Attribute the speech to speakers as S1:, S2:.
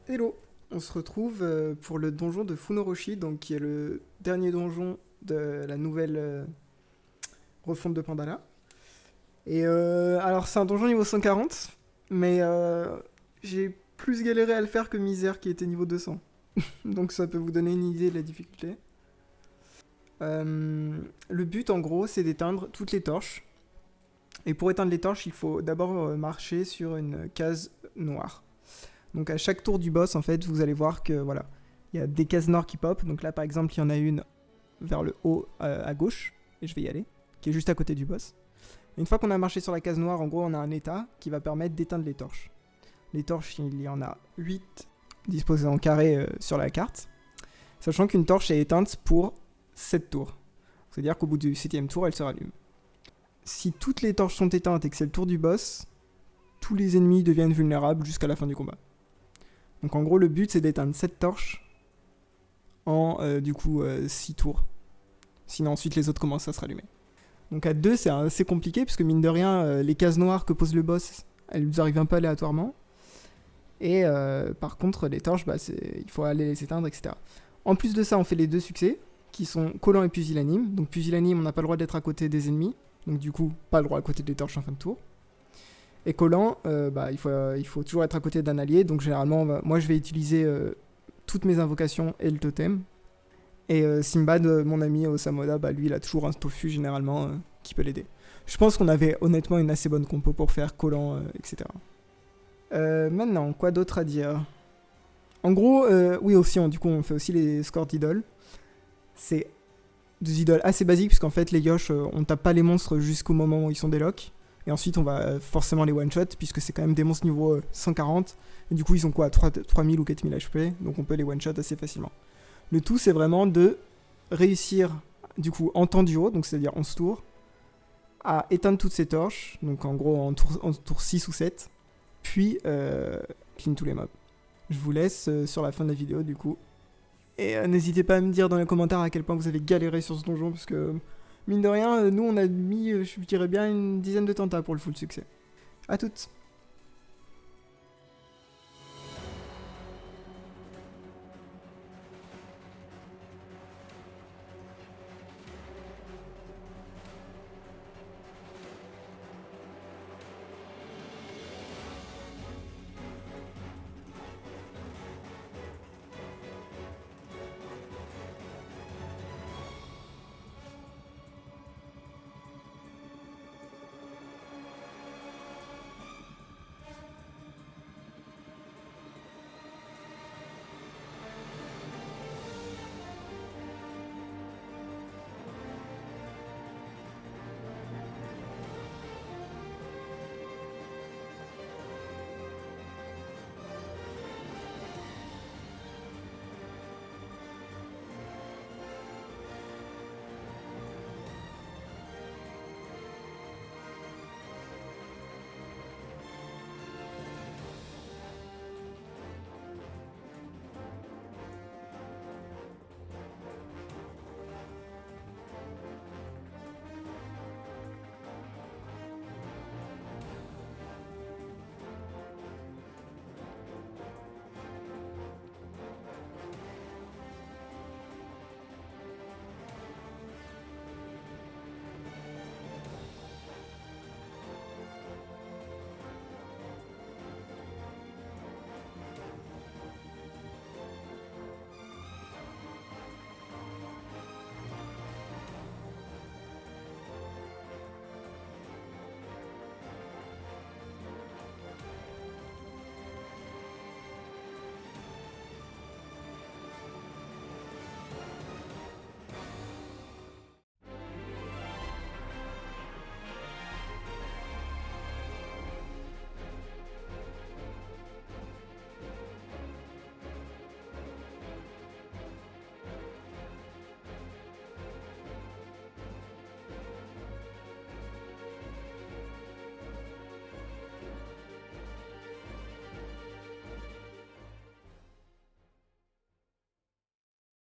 S1: Hello, on se retrouve pour le donjon de Funoroshi, donc qui est le dernier donjon de la nouvelle refonte de Pandala. Et alors c'est un donjon niveau 140, mais j'ai plus galéré à le faire que Misère qui était niveau 200. Donc ça peut vous donner une idée de la difficulté. Le but en gros c'est d'éteindre toutes les torches. Et pour éteindre les torches, il faut d'abord marcher sur une case noire. Donc à chaque tour du boss, en fait, vous allez voir que voilà, il y a des cases noires qui pop. Donc là, par exemple, il y en a une vers le haut à gauche, et je vais y aller, qui est juste à côté du boss. Et une fois qu'on a marché sur la case noire, en gros, on a un état qui va permettre d'éteindre les torches. Les torches, il y en a 8 disposées en carré sur la carte, sachant qu'une torche est éteinte pour 7 tours. C'est-à-dire qu'au bout du 7ème tour, elle se rallume. Si toutes les torches sont éteintes et que c'est le tour du boss, tous les ennemis deviennent vulnérables jusqu'à la fin du combat. Donc en gros, le but c'est d'éteindre 7 torches en 6 tours. Sinon ensuite les autres commencent à se rallumer. Donc à 2 c'est assez compliqué puisque mine de rien, les cases noires que pose le boss, elles nous arrivent un peu aléatoirement. Et par contre les torches, il faut aller les éteindre, etc. En plus de ça, on fait les 2 succès qui sont collant et pusillanime. Donc pusillanime, on n'a pas le droit d'être à côté des ennemis. Donc du coup, pas le droit à côté des torches en fin de tour. Et collant, il faut toujours être à côté d'un allié. Donc généralement, moi je vais utiliser toutes mes invocations et le totem. Et Simbad, mon ami Osamoda, lui il a toujours un tofu généralement qui peut l'aider. Je pense qu'on avait honnêtement une assez bonne compo pour faire collant, etc. Maintenant, quoi d'autre à dire? En gros, oui aussi, du coup on fait aussi les scores d'idoles. C'est des idoles assez basiques puisqu'en fait les Yosh, on tape pas les monstres jusqu'au moment où ils sont délock. Et ensuite, on va forcément les one-shot, puisque c'est quand même des monstres niveau 140. Et du coup, ils ont quoi, 3000 ou 4000 HP, donc on peut les one-shot assez facilement. Le tout, c'est vraiment de réussir, du coup, en temps du haut, donc c'est-à-dire 11 tours, à éteindre toutes ces torches, donc en gros en tour 6 ou 7, puis clean tous les mobs. Je vous laisse sur la fin de la vidéo, du coup. Et n'hésitez pas à me dire dans les commentaires à quel point vous avez galéré sur ce donjon, parce que... Mine de rien, nous on a mis, je dirais bien, une dizaine de tentas pour le full succès. À toutes!